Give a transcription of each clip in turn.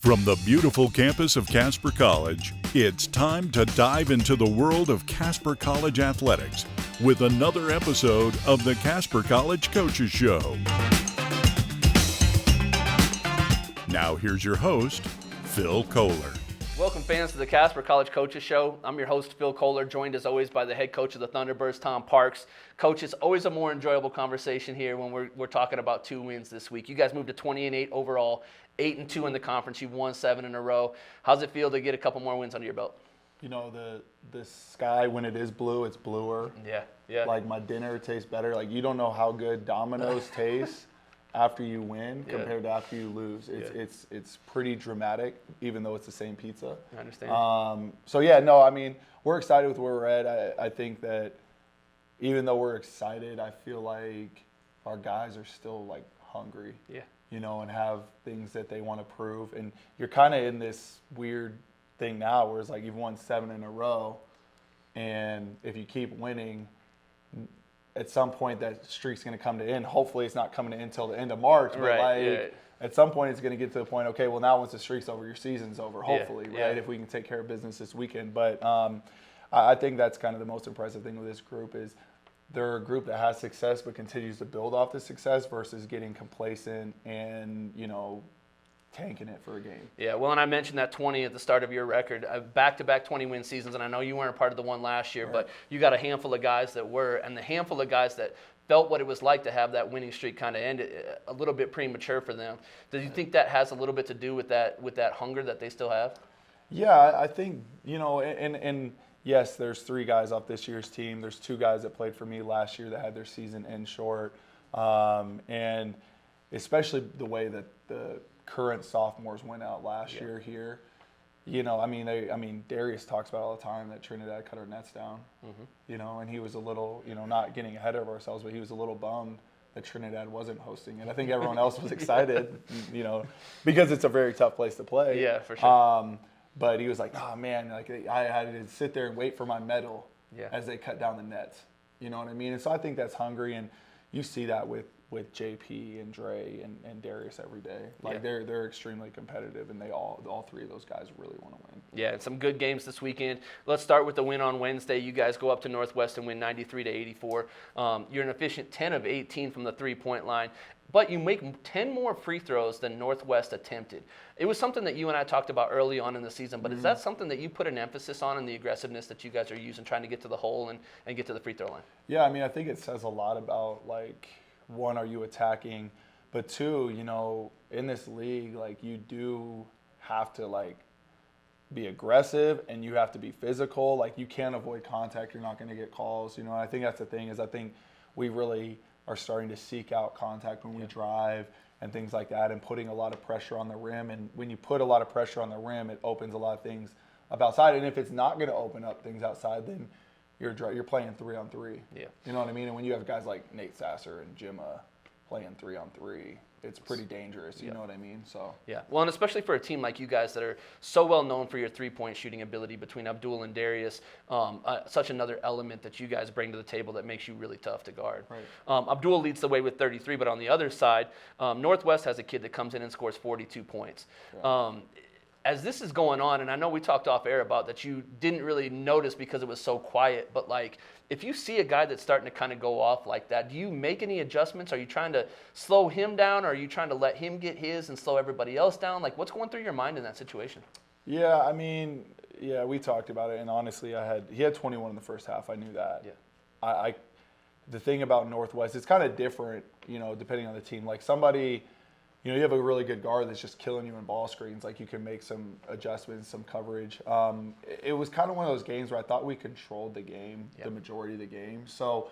From the beautiful campus of Casper College, it's time to dive into the world of Casper College athletics with another episode of the Casper College Coaches Show. Now here's your host, Phil Kohler. Welcome fans to the Casper College Coaches Show. I'm your host, Phil Kohler, joined as always by the head coach of the Thunderbirds, Tom Parks. Coach, it's always a more enjoyable conversation here when we're talking about 2 wins this week. You guys moved to 20-8 overall, 8-2 in the conference. You've won 7 in a row. How's it feel to get a couple more wins under your belt? You know, the sky, when it is blue, it's bluer. Yeah. Like, my dinner tastes better. Like, you don't know how good Domino's tastes after you win compared to after you lose. It's pretty dramatic, even though it's the same pizza. I understand. We're excited with where we're at. I think that even though we're excited, I feel like our guys are still, like, hungry. Yeah. You know, and have things that they want to prove. And you're kind of in this weird thing now where it's like you've won 7 in a row, and if you keep winning, at some point that streak's going to come to end. Hopefully it's not coming to end until the end of March, but at some point it's going to get to the point, okay, well, now once the streak's over, your season's over, hopefully, right, if we can take care of business this weekend. But I think that's kind of the most impressive thing with this group is they're a group that has success but continues to build off the success versus getting complacent and, you know, tanking it for a game. Yeah, well, and I mentioned that 20 at the start of your record, back-to-back 20-win seasons, and I know you weren't a part of the one last year, but you got a handful of guys that were, and the handful of guys that felt what it was like to have that winning streak kind of end a little bit premature for them. Do you think that has a little bit to do with that hunger that they still have? Yeah, I think, you know, and yes, there's 3 guys off this year's team. There's 2 guys that played for me last year that had their season end short, and especially the way that the current sophomores went out last year here. You know, I mean, Darius talks about all the time that Trinidad cut our nets down. Mm-hmm. You know, and he was a little, you know, not getting ahead of ourselves, but he was a little bummed that Trinidad wasn't hosting. And I think everyone else was excited, you know, because it's a very tough place to play. Yeah, for sure. But he was like, oh, man, like I had to sit there and wait for my medal as they cut down the nets. You know what I mean? And so I think that's hungry, and you see that with JP and Dre and Darius every day. Like they're extremely competitive, and they all 3 of those guys really want to win. Yeah, and some good games this weekend. Let's start with the win on Wednesday. You guys go up to Northwest and win 93-84. You're an efficient 10 of 18 from the 3-point line, but you make 10 more free throws than Northwest attempted. It was something that you and I talked about early on in the season, but is that something that you put an emphasis on in the aggressiveness that you guys are using, trying to get to the hole and get to the free throw line? Yeah, I mean, I think it says a lot about, like, 1, are you attacking? But 2, you know, in this league, like, you do have to, like, be aggressive and you have to be physical. Like, you can't avoid contact. You're not going to get calls. You know, and I think that's the thing is I think we really are starting to seek out contact when we drive and things like that, and putting a lot of pressure on the rim. And when you put a lot of pressure on the rim, it opens a lot of things up outside. And if it's not going to open up things outside, then you're playing 3-on-3. Yeah. You know what I mean? And when you have guys like Nate Sasser and Jimma playing 3-on-3, it's pretty dangerous. You know what I mean? So yeah. Well, and especially for a team like you guys that are so well known for your 3-point shooting ability between Abdul and Darius, such another element that you guys bring to the table that makes you really tough to guard. Right. Abdul leads the way with 33, but on the other side, Northwest has a kid that comes in and scores 42 points. Yeah. As this is going on, and I know we talked off air about that you didn't really notice because it was so quiet, but like if you see a guy that's starting to kind of go off like that, do you make any adjustments? Are you trying to slow him down, or are you trying to let him get his and slow everybody else down? Like, what's going through your mind in that situation? Yeah, I mean, we talked about it, and honestly, he had 21 in the first half. I knew that. Yeah. The thing about Northwest, it's kind of different, you know, depending on the team. Like somebody, you know, you have a really good guard that's just killing you in ball screens. Like you can make some adjustments, some coverage. It was kind of one of those games where I thought we controlled the game, the majority of the game. So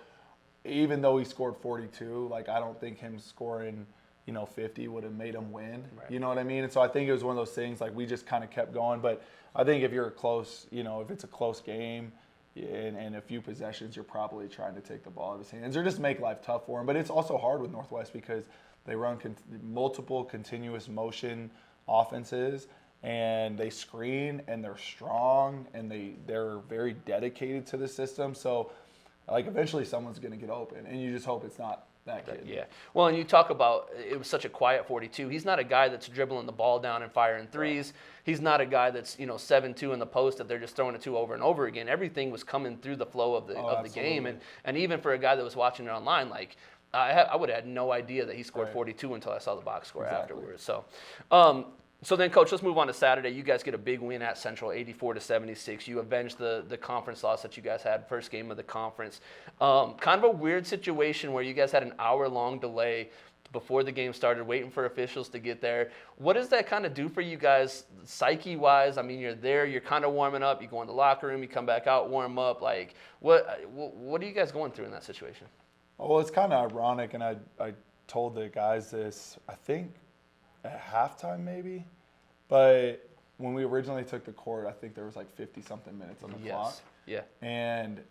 even though he scored 42, like I don't think him scoring, you know, 50 would have made him win. Right. You know what I mean? And so I think it was one of those things like we just kind of kept going. But I think if you're close, you know, if it's a close game and a few possessions, you're probably trying to take the ball out of his hands or just make life tough for him. But it's also hard with Northwest because they run multiple continuous motion offenses, and they screen, and they're strong, and they're very dedicated to the system. So, like, eventually someone's going to get open, and you just hope it's not that kid. Yeah. Well, and you talk about it was such a quiet 42. He's not a guy that's dribbling the ball down and firing threes. He's not a guy that's 7-2 in the post that they're just throwing it to over and over again. Everything was coming through the flow of the game, and even for a guy that was watching it online, like I would have had no idea that he scored 42 until I saw the box score afterwards. So. So then, Coach, let's move on to Saturday. You guys get a big win at Central, 84-76. You avenged the conference loss that you guys had, first game of the conference. Kind of a weird situation where you guys had an hour-long delay before the game started, waiting for officials to get there. What does that kind of do for you guys psyche-wise? I mean, you're there, you're kind of warming up, you go in the locker room, you come back out, warm up. Like, what are you guys going through in that situation? Well, it's kind of ironic, and I told the guys this, I think, at halftime maybe, but when we originally took the court, I think there was like 50-something minutes on the clock. Yeah. And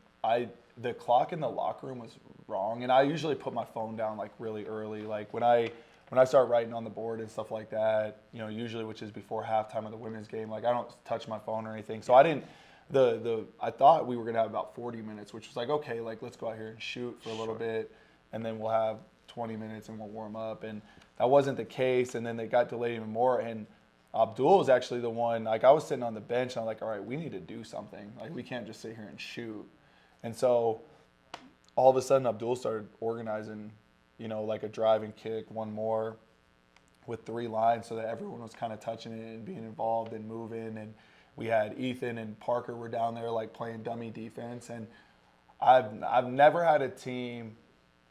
the clock in the locker room was wrong, and I usually put my phone down like really early, like when I start writing on the board and stuff like that, usually which is before halftime of the women's game, like I don't touch my phone or anything. So I didn't. I thought we were gonna have about 40 minutes, which was like, okay, like let's go out here and shoot for a little bit, and then we'll have 20 minutes and we'll warm up. And that wasn't the case, and then they got delayed even more. And Abdul was actually the one, like I was sitting on the bench, and I'm like, all right, we need to do something. Like we can't just sit here and shoot. And so all of a sudden Abdul started organizing, like a drive and kick, one more with 3 lines so that everyone was kind of touching it and being involved and moving. And we had Ethan and Parker were down there like playing dummy defense. And I've never had a team,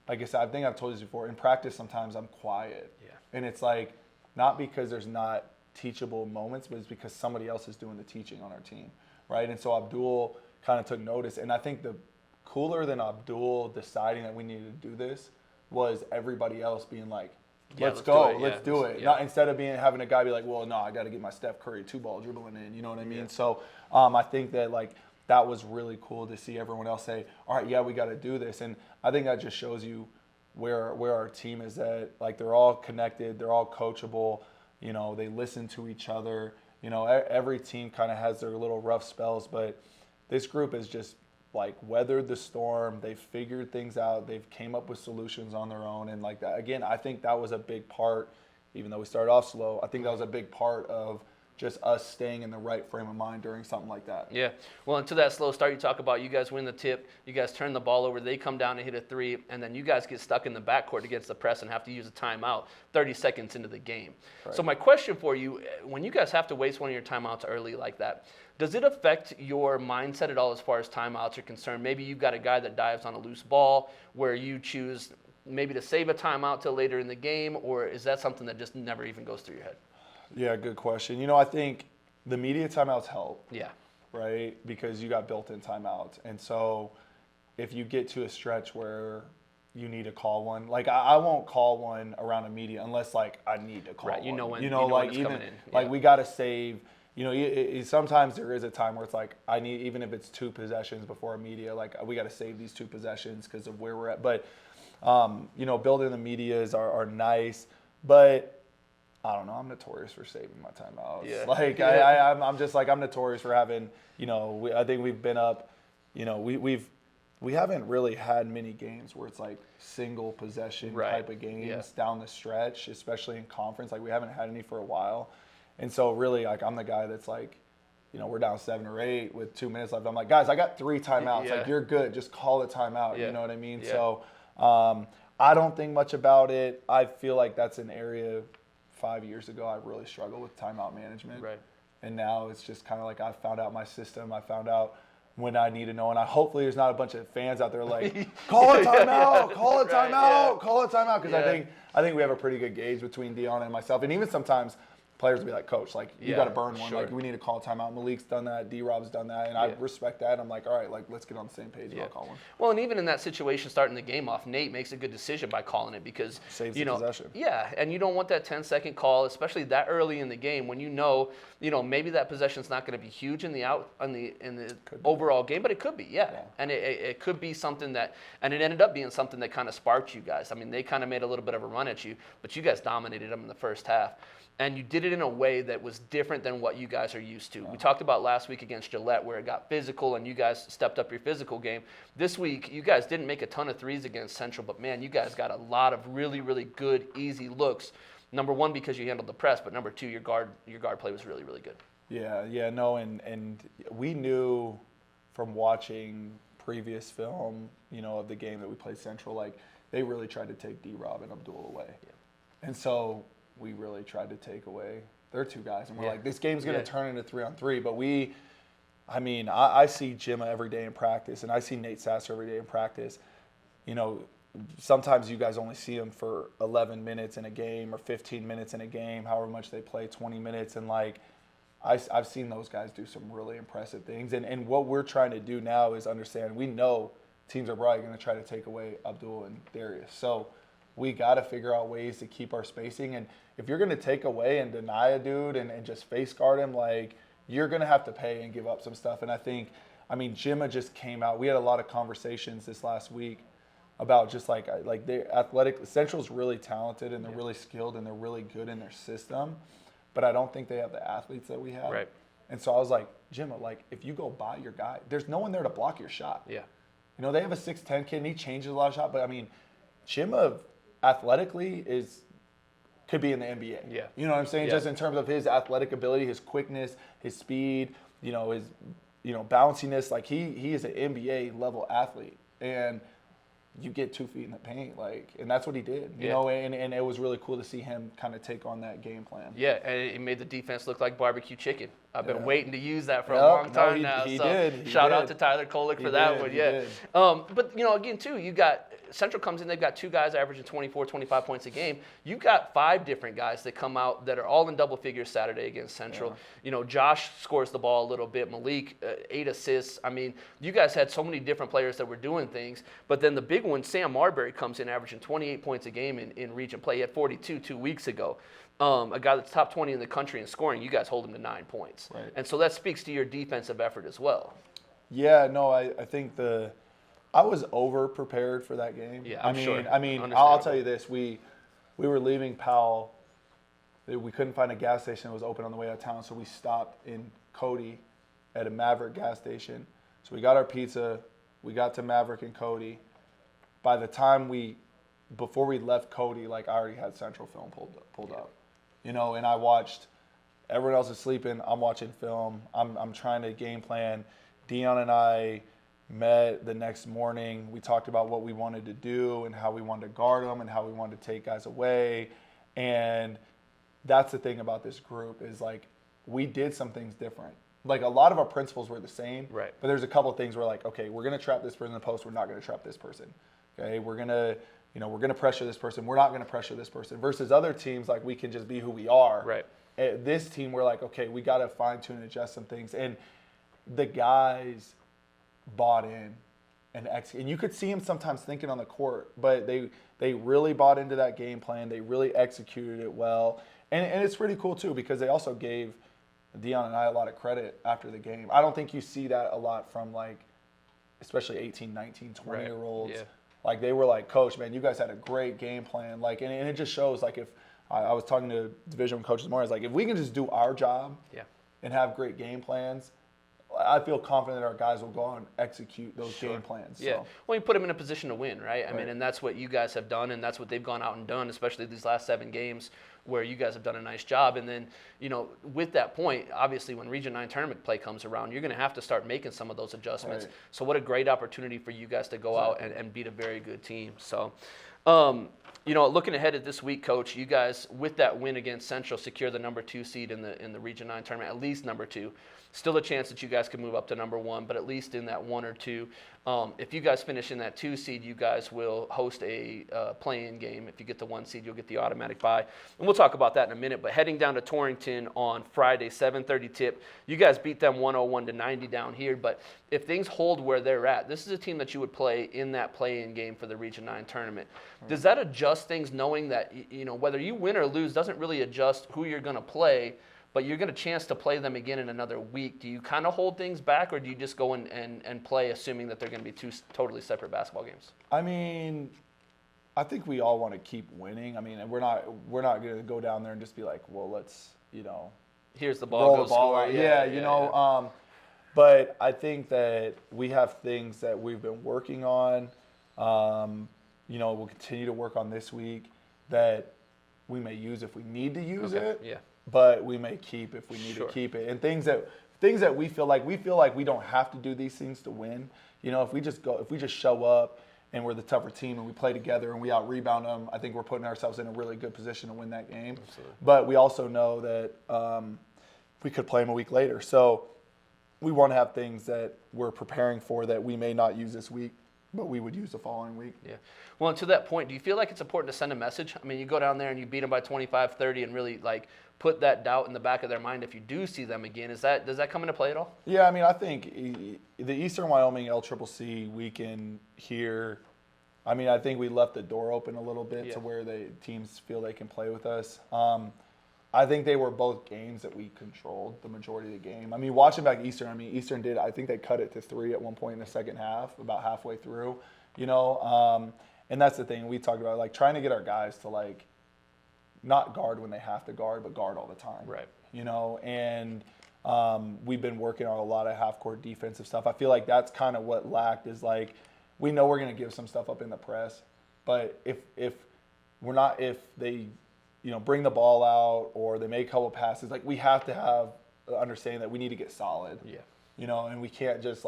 like I said, I think I've told you this before, in practice sometimes I'm quiet. Yeah. And it's like, not because there's not teachable moments, but it's because somebody else is doing the teaching on our team, right? And so Abdul kind of took notice. And I think the cooler than Abdul deciding that we needed to do this was everybody else being like, let's go, let's do it. Not instead of having a guy be like, well, no, I got to get my Steph Curry 2-ball dribbling in, you know what I mean? Yeah. So I think that like that was really cool to see everyone else say, all right, yeah, we got to do this. And I think that just shows you where our team is at. Like they're all connected, they're all coachable, they listen to each other. Every team kind of has their little rough spells, but this group is just like weathered the storm. They've figured things out. They've came up with solutions on their own. And like that, again, I think that was a big part, even though we started off slow, I think that was a big part of just us staying in the right frame of mind during something like that. Yeah. Well, and to that slow start, you talk about you guys win the tip, you guys turn the ball over, they come down and hit a 3, and then you guys get stuck in the backcourt against the press and have to use a timeout 30 seconds into the game. Right. So my question for you, when you guys have to waste one of your timeouts early like that, does it affect your mindset at all as far as timeouts are concerned? Maybe you've got a guy that dives on a loose ball where you choose maybe to save a timeout till later in the game, or is that something that just never even goes through your head? Yeah, good question. I think the media timeouts help. Yeah. Right? Because you got built-in timeouts. And so if you get to a stretch where you need to call one, like I won't call one around a media unless like I need to call one. Right, when like when it's even coming in. Like we got to save. Sometimes there is a time where it's like I need, even if it's 2 possessions before a media, like we got to save these 2 possessions because of where we're at. But building the medias are nice, but I don't know. I'm notorious for saving my timeouts. Yeah. Like I'm just like I'm notorious for having. I think we've been up. We haven't really had many games where it's like single possession type of games down the stretch, especially in conference. Like we haven't had any for a while, and so really like I'm the guy that's like, we're down 7 or 8 with 2 minutes left. I'm like, guys, I got 3 timeouts. Like you're good. Just call the timeout. You know what I mean? Yeah. So I don't think much about it. I feel like that's an area. 5 years ago, I really struggled with timeout management. Right. And now it's just kind of like I found out my system. I found out when I need to know. And hopefully there's not a bunch of fans out there like, call a timeout, call a timeout, call a timeout. Because I think we have a pretty good gauge between Dion and myself. And even sometimes players will be like, Coach, like you got to burn one. Sure. Like we need to call a timeout. Malik's done that. D-Rob's done that. And I respect that. I'm like, all right, like let's get on the same page. I'll call one. Well, and even in that situation, starting the game off, Nate makes a good decision by calling it because saves the possession. Yeah, and you don't want that 10-second call, especially that early in the game when maybe that possession's not going to be huge in the overall game, but it could be. Yeah. And it could be something that, and it ended up being something that kind of sparked you guys. I mean, they kind of made a little bit of a run at you, but you guys dominated them in the first half. And you did did it in a way that was different than what you guys are used to. We talked about last week against Gillette where it got physical and you guys stepped up your physical game. This week, you guys didn't make a ton of threes against Central, but man, you guys got a lot of really, really good, easy looks. Number one, because you handled the press, but number two, your guard play was really, really good. Yeah, no, and we knew from watching previous film, of the game that we played Central, like they really tried to take D-Rob and Abdul away. Yeah. And so we really tried to take away their two guys. And we're like, this game's going to turn into 3-on-3. But I see Jimma every day in practice, and I see Nate Sasser every day in practice. Sometimes you guys only see them for 11 minutes in a game or 15 minutes in a game, however much they play, 20 minutes. And, I've seen those guys do some really impressive things. And what we're trying to do now is understand, we know teams are probably going to try to take away Abdul and Darius. So we got to figure out ways to keep our spacing. And if you're going to take away and deny a dude and just face guard him, you're going to have to pay and give up some stuff. And Jimma just came out. We had a lot of conversations this last week about just like the athletic. Central's really talented and they're really skilled and they're really good in their system. But I don't think they have the athletes that we have. Right. And so I was like, Jimma, if you go by your guy, there's no one there to block your shot. Yeah. They have a 6'10" kid and he changes a lot of shots. But, Jimma athletically could be in the NBA. Yeah. You know what I'm saying? Yeah. Just in terms of his athletic ability, his quickness, his speed, his bounciness. He is an NBA level athlete. And you get 2 feet in the paint, and that's what he did, you know, and it was really cool to see him kind of take on that game plan. Yeah, and it made the defense look like barbecue chicken. I've been waiting to use that for a long time now. He so did. Shout out to Tyler Kolick for that one. Yeah. But, again, too, you got Central comes in, they've got 2 guys averaging 24, 25 points a game. You've got 5 different guys that come out that are all in double figures Saturday against Central. Yeah. Josh scores the ball a little bit. Malik, 8 assists. You guys had so many different players that were doing things. But then the big one, Sam Marbury, comes in averaging 28 points a game in region play. He had 42 2 weeks ago. A guy that's top 20 in the country in scoring, you guys hold him to 9 points. Right. And so that speaks to your defensive effort as well. Yeah, no, I think I was over prepared for that game. Yeah, I'm sure. I'll tell you this: we were leaving Powell. We couldn't find a gas station that was open on the way out of town, so we stopped in Cody at a Maverick gas station. So we got our pizza. We got to Maverick and Cody. By the time before we left Cody, I already had Central film pulled up, and I watched. Everyone else is sleeping. I'm watching film. I'm trying to game plan. Dion and I met the next morning. We talked about what we wanted to do and how we wanted to guard them and how we wanted to take guys away. And that's the thing about this group is we did some things different. A lot of our principles were the same, right? But there's a couple of things we're okay, we're going to trap this person in the post. We're not going to trap this person. Okay, we're going to pressure this person. We're not going to pressure this person. Versus other teams, we can just be who we are. Right. This team, we're okay, we got to fine tune and adjust some things. And the guys bought in and execute. And you could see them sometimes thinking on the court, but they really bought into that game plan. They really executed it well. And it's pretty cool, too, because they also gave Dion and I a lot of credit after the game. I don't think you see that a lot from, especially 18, 19, 20-year-olds. Yeah. They were Coach, man, you guys had a great game plan. And it just shows, if I was talking to Division I coaches more, if we can just do our job and have great game plans, I feel confident that our guys will go out and execute those game plans. Yeah. So. Well, you put them in a position to win, right? And that's what you guys have done, and that's what they've gone out and done, especially these last 7 games where you guys have done a nice job. And then, with that point, obviously when Region 9 tournament play comes around, you're going to have to start making some of those adjustments. Right. So what a great opportunity for you guys to go out and beat a very good team. So, looking ahead at this week, Coach, you guys, with that win against Central, secure the number 2 seed in the Region 9 tournament, at least number 2. Still a chance that you guys could move up to number 1, but at least in that 1 or 2. If you guys finish in that 2 seed, you guys will host a play-in game. If you get the 1 seed, you'll get the automatic bye. And we'll talk about that in a minute. But heading down to Torrington on Friday, 7:30 tip. You guys beat them 101-90 down here. But if things hold where they're at, this is a team that you would play in that play-in game for the Region 9 tournament. Does that adjust things, knowing that whether you win or lose doesn't really adjust who you're going to play, but you're going to chance to play them again in another week? Do you kind of hold things back, or do you just go and play assuming that they're going to be 2 totally separate basketball games? I think we all want to keep winning. I mean, we're not going to go down there and just be like, well, let's, here's the ball, roll the ball out. Yeah. But I think that we have things that we've been working on. We'll continue to work on this week that we may use if we need to use it. Yeah. But we may keep if we need to keep it. And things that we feel like we don't have to do these things to win. If we just show up and we're the tougher team and we play together and we out rebound them, I think we're putting ourselves in a really good position to win that game. Absolutely. But we also know that we could play them a week later. So we want to have things that we're preparing for that we may not use this week, but we would use the following week. Yeah. Well, and to that point, do you feel like it's important to send a message? I mean, you go down there and you beat them by 25, 30 and really put that doubt in the back of their mind if you do see them again. Does that come into play at all? Yeah, I mean, I think the Eastern Wyoming LCCC weekend here, I mean, I think we left the door open a little bit to where the teams feel they can play with us. I think they were both games that we controlled the majority of the game. I mean, watching back Eastern, Eastern did, I think they cut it to 3 at one point in the second half, about halfway through, and that's the thing we talked about, trying to get our guys to not guard when they have to guard, but guard all the time. Right. And we've been working on a lot of half-court defensive stuff. I feel like that's kind of what lacked is we know we're going to give some stuff up in the press, but if they bring the ball out or they make a couple passes, we have to have understanding that we need to get solid. Yeah. And we can't just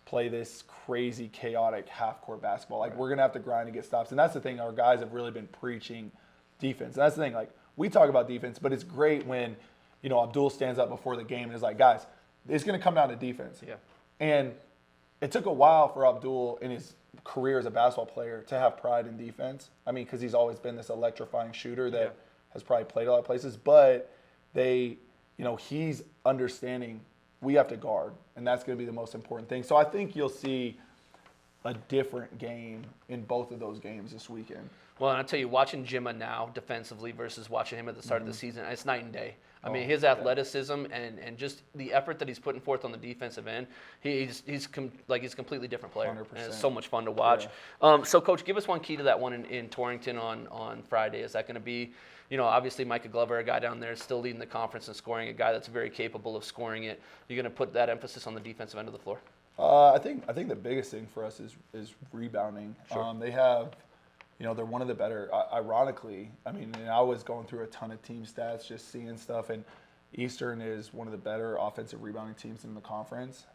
play this crazy, chaotic half-court basketball. We're going to have to grind and get stops. And that's the thing, our guys have really been preaching defense. And that's the thing, we talk about defense, but it's great when, Abdul stands up before the game and is like, guys, it's going to come down to defense. Yeah. And it took a while for Abdul in his career as a basketball player to have pride in defense. I mean, because he's always been this electrifying shooter that has probably played a lot of places, but he's understanding we have to guard, and that's going to be the most important thing. So I think you'll see a different game in both of those games this weekend. Well, and I'll tell you, watching Jimma now defensively versus watching him at the start of the season, it's night and day. I mean, his athleticism and just the effort that he's putting forth on the defensive end, he's a completely different player. 100%. And it's so much fun to watch. Yeah. So, Coach, give us one key to that one in Torrington on Friday. Is that going to be, obviously Micah Glover, a guy down there, is still leading the conference and scoring, a guy that's very capable of scoring it. You're going to put that emphasis on the defensive end of the floor? I think the biggest thing for us is rebounding. Sure. They have, they're one of the better. Ironically, I was going through a ton of team stats, just seeing stuff, and Eastern is one of the better offensive rebounding teams in the conference.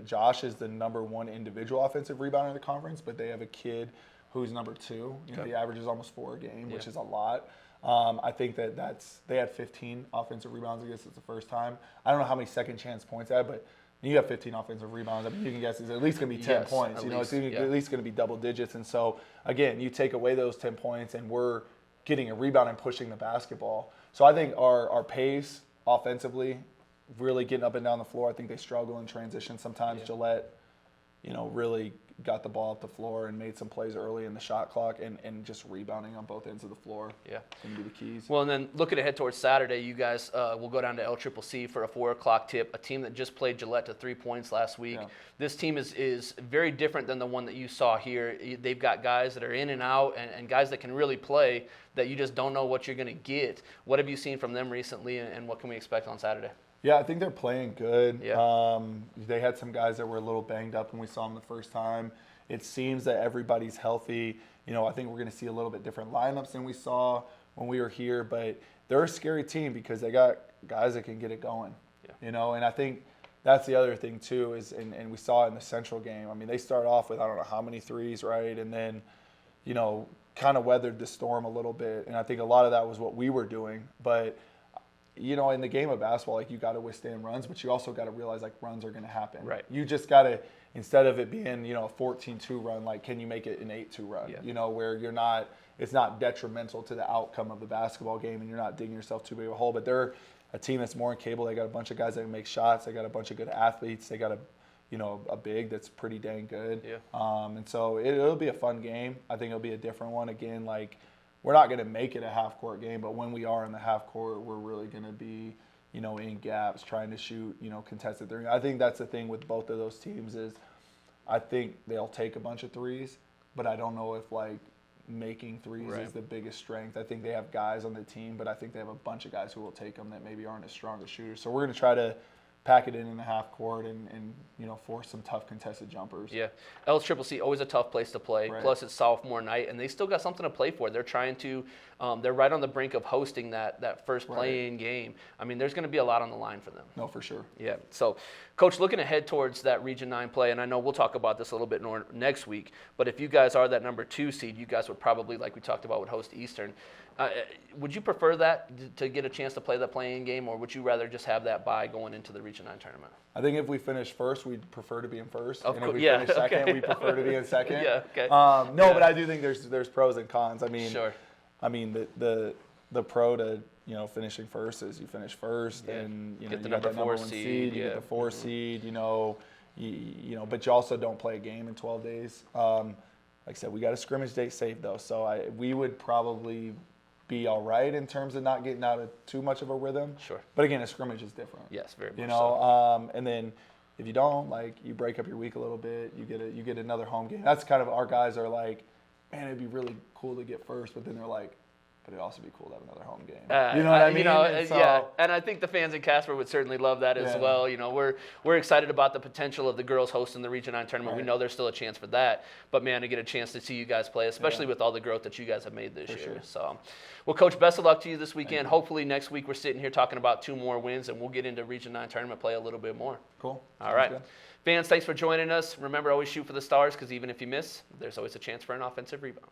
Josh is the number 1 individual offensive rebounder in the conference, but they have a kid who's number 2. The average is almost 4 a game, which is a lot. I think they had 15 offensive rebounds. I guess it's the first time. I don't know how many second chance points they had, but you have 15 offensive rebounds. You can guess it's at least going to be 10 points. It's at least going to be double digits. And so, again, you take away those 10 points, and we're getting a rebound and pushing the basketball. So I think our pace offensively, really getting up and down the floor, I think they struggle in transition sometimes. Yeah. Gillette, really got the ball up the floor and made some plays early in the shot clock, and just rebounding on both ends of the floor. Yeah. Going to be the keys. Well, and then looking ahead towards Saturday, you guys will go down to LCCC for a 4 o'clock tip, a team that just played Gillette to 3 points last week. Yeah. This team is very different than the one that you saw here. They've got guys that are in and out and guys that can really play that you just don't know what you're going to get. What have you seen from them recently, and what can we expect on Saturday? Yeah, I think they're playing good. Yeah. They had some guys that were a little banged up when we saw them the first time. It seems that everybody's healthy. I think we're going to see a little bit different lineups than we saw when we were here. But they're a scary team because they got guys that can get it going. Yeah. And I think that's the other thing too is, and we saw it in the Central game. They start off with I don't know how many threes, right? And then, kind of weathered the storm a little bit. And I think a lot of that was what we were doing. But in the game of basketball, you got to withstand runs, but you also got to realize runs are going to happen. Right. You just got to, instead of it being a 14-2 run, can you make it an 8-2 run? Yeah. Where it's not detrimental to the outcome of the basketball game, and you're not digging yourself too big of a hole. But they're a team that's more capable. They got a bunch of guys that can make shots. They got a bunch of good athletes. They got a big that's pretty dang good. Yeah. And so it'll be a fun game. I think it'll be a different one. Again, we're not going to make it a half-court game, but when we are in the half-court, we're really going to be, in gaps, trying to shoot, contested three. I think that's the thing with both of those teams is I think they'll take a bunch of threes, but I don't know if, making threes Right. is the biggest strength. I think they have guys on the team, but I think they have a bunch of guys who will take them that maybe aren't as strong as shooters. So we're going to try to pack it in the half court and force some tough contested jumpers. Yeah, LCCC always a tough place to play. Right. Plus it's sophomore night, and they still got something to play for. They're trying to, they're right on the brink of hosting that first play-in game. I mean, there's going to be a lot on the line for them. No, for sure. Yeah. So, Coach, looking ahead towards that Region 9 play, and I know we'll talk about this a little bit more next week, but if you guys are that number 2 seed, you guys would probably, like we talked about, would host Eastern. Would you prefer that to get a chance to play the play-in game, or would you rather just have that bye going into the Region 9 tournament? I think if we finish first, we'd prefer to be in first. Of and if course, we yeah, finish second, okay. we prefer to be in second. Yeah, okay. No, but I do think there's pros and cons. I mean, Sure. I mean the pro to finishing first is you finish first, Yeah. and Get you the got that number 4 number 1 seed, seed, you yeah. get the 4 seed, but you also don't play a game in 12 days. Like I said, we got a scrimmage date saved though, so we would probably be all right in terms of not getting out of too much of a rhythm. Sure. But again, a scrimmage is different. Yes, very much You so. know, and then if you don't, like, you break up your week a little bit, you get another home game. That's kind of, our guys are like, man, it'd be really cool to get first, but then they're like, but it'd also be cool to have another home game. You know what I mean? And so, yeah, and I think the fans in Casper would certainly love that as Yeah. well. You know, we're excited about the potential of the girls hosting the Region 9 tournament. We Right. know there's still a chance for that, but man, to get a chance to see you guys play, especially Yeah. with all the growth that you guys have made this For year. sure. So, well, Coach, best of luck to you this weekend. Hopefully next week we're sitting here talking about 2 more wins, and we'll get into Region 9 tournament play a little bit more. Cool. All Sounds right. good. Fans, thanks for joining us. Remember, always shoot for the stars, because even if you miss, there's always a chance for an offensive rebound.